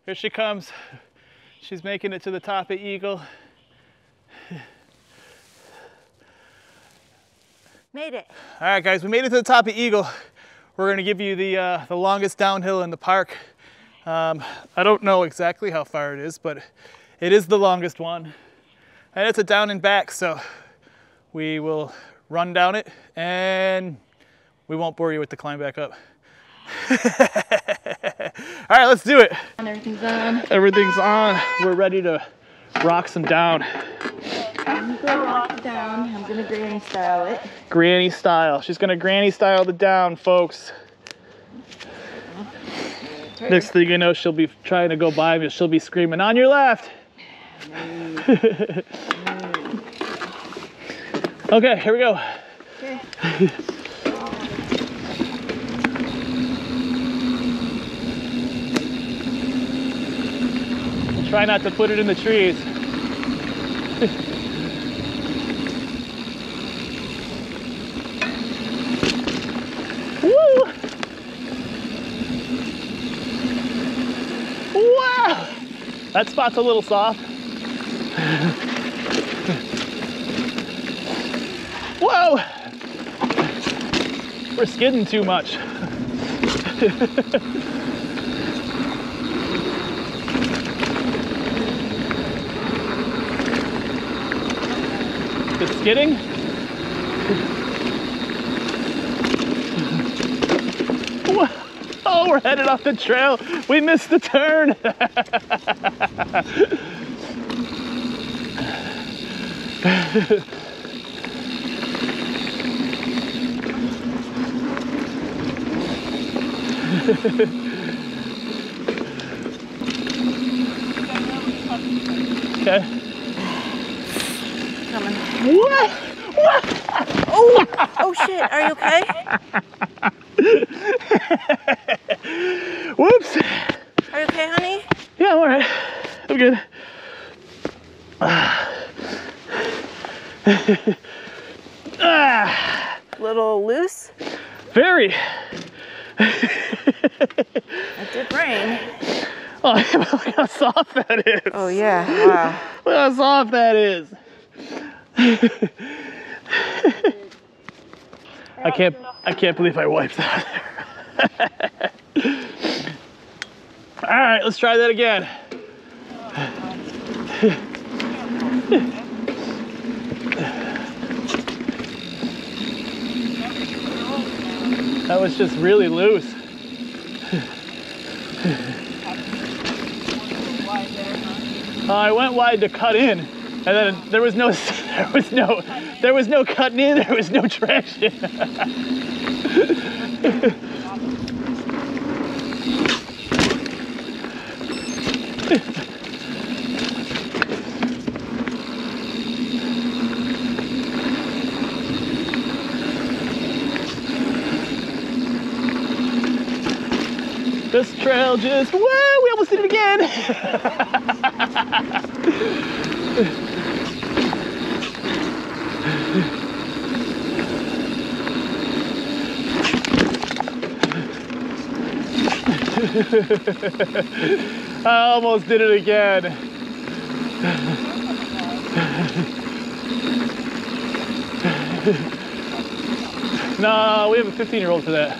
Here she comes. She's making it to the top of Eagle. Made it. All right, guys, we made it to the top of Eagle. We're gonna give you the longest downhill in the park. I don't know exactly how far it is, but it is the longest one. And it's a down and back, so we will run down it and we won't bore you with the climb back up. All right, let's do it. Everything's on. Everything's on. We're ready to rock some down. I'm gonna rock it down. I'm gonna granny style it. Granny style. She's gonna granny style the down, folks. Next thing you know, she'll be trying to go by me. She'll be screaming, "On your left!" Okay, here we go. Okay. Try not to put it in the trees. Woo! Wow! That spot's a little soft. Whoa! We're skidding too much. The skidding? Oh, we're headed off the trail. We missed the turn. Okay. Coming. What? What? Oh! Oh shit! Are you okay? Whoops. Are you okay, honey? Yeah, I'm all right. I'm good. Little loose. Very. It did rain. Oh, look how soft that is. Oh yeah! Wow. Look how soft that is. I can't believe I wiped that. All right, let's try that again. That was just really loose. I went wide to cut in, and then there was no cutting in. There was no traction. This trail just, whoa, we almost did it again. I almost did it again. No, we have a 15-year-old for that.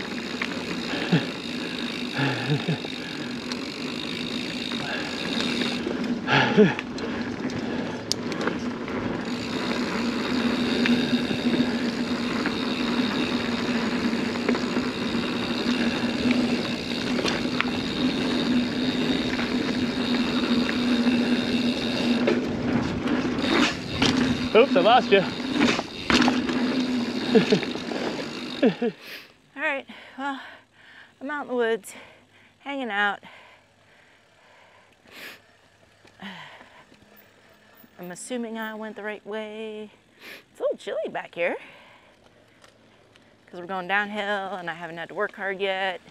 Oops, I lost you. All right. Well, I'm out in the woods, hanging out. I'm assuming I went the right way. It's a little chilly back here because we're going downhill and I haven't had to work hard yet.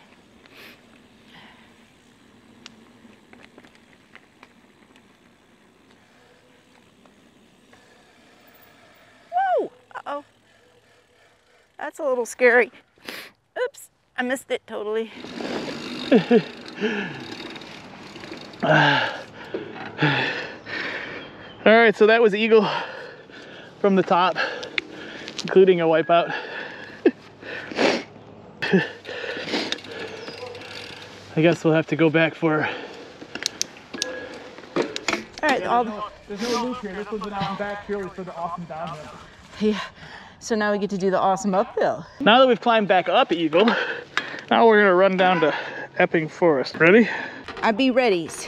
Whoa! Uh-oh. That's a little scary. Oops, I missed it totally. All right, so that was Eagle from the top, including a wipeout. I guess we'll have to go back for... All right, there's no loop here. This was an out and back purely for the awesome downhill. yeah. So now we get to do the awesome uphill. Now that we've climbed back up Eagle, now we're gonna run down to Epping Forest. Ready? I be readies.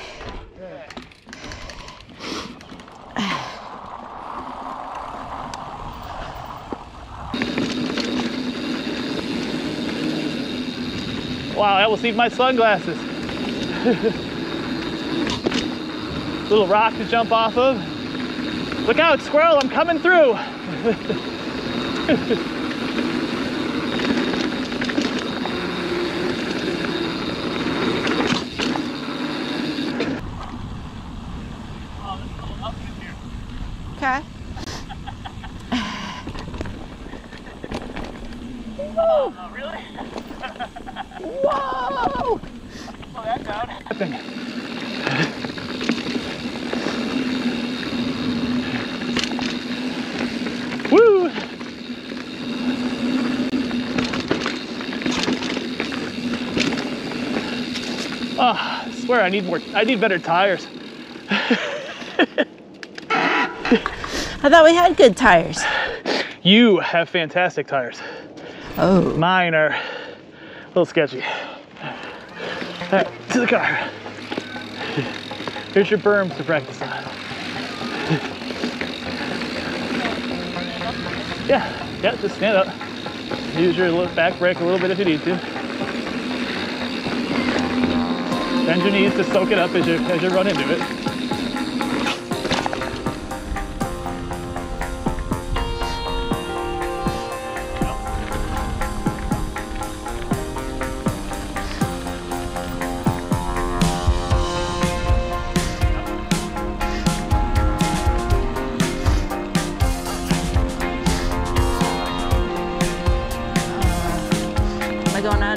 Wow, I almost need my sunglasses. Little rock to jump off of. Look out, squirrel, I'm coming through. Okay. Oh, really? Whoa! Slow that down. Woo! Oh, I swear I need better tires. I thought we had good tires. You have fantastic tires. Oh. Mine are a little sketchy. All right, to the car. Here's your berms to practice on. Yeah, just stand up. Use your back brake a little bit if you need to. Bend your knees to soak it up as you run into it. Am I going up?